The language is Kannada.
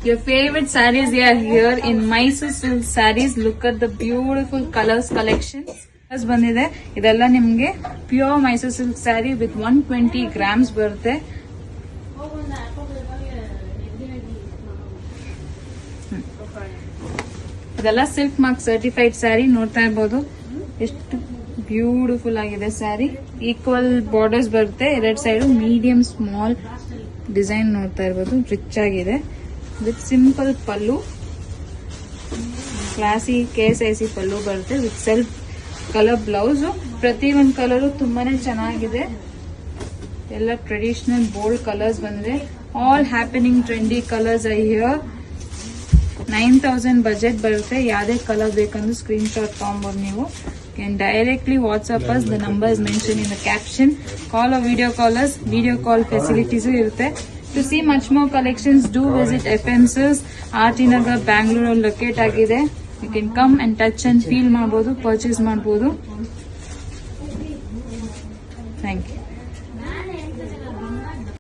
Your favorite sarees are here in Mysore silk sarees. Look at the beautiful colors collections. ಬಂದಿದೆ ಇದೆಲ್ಲ ನಿಮ್ಗೆ pure Mysuru silk sari with 120 grams ಬರುತ್ತೆ. ಇದೆಲ್ಲ ಸಿಲ್ಕ್ ಮಾರ್ಕ್ ಸರ್ಟಿಫೈಡ್ ಸ್ಯಾರಿ. ನೋಡ್ತಾ ಇರ್ಬೋದು ಎಷ್ಟು ಬ್ಯೂಟಿಫುಲ್ ಆಗಿದೆ ಸ್ಯಾರಿ. ಈಕ್ವಲ್ ಬಾರ್ಡರ್ಸ್ ಬರುತ್ತೆ ಎರಡ್ ಸೈಡ್. ಮೀಡಿಯಂ ಸ್ಮಾಲ್ ಡಿಸೈನ್ ನೋಡ್ತಾ ಇರ್ಬೋದು. ರಿಚ್ ಆಗಿದೆ with simple pallu. Classy KSIC ಪಲ್ಲು ಬರುತ್ತೆ ವಿತ್ ಸೆಲ್ಫ್ ಕಲರ್ ಬ್ಲೌಸ್. ಪ್ರತಿ ಒಂದು ಕಲರ್ ತುಂಬಾನೇ ಚೆನ್ನಾಗಿದೆ. ಎಲ್ಲ ಟ್ರೆಡಿಷನಲ್ ಬೋಲ್ಡ್ ಕಲರ್ಸ್ ಬಂದಿದೆ. All happening trendy colours I here. 9000 budget ಬರುತ್ತೆ. ಯಾವ್ದೇ ಕಲರ್ ಬೇಕಂದ್ರೆ ಸ್ಕ್ರೀನ್ ಶಾಟ್ ತಗೊಂಬೋದು ನೀವು. Can directly WhatsApp us. The number is mentioned in the caption. Call or video call us. Video call facilities irutte. To see much more collections, do visit FMCs. RT Nagar, Bangalore locate agide. You can come and touch and feel ಮಾಡಬಹುದು, purchase ಮಾಡಬಹುದು. Thank you.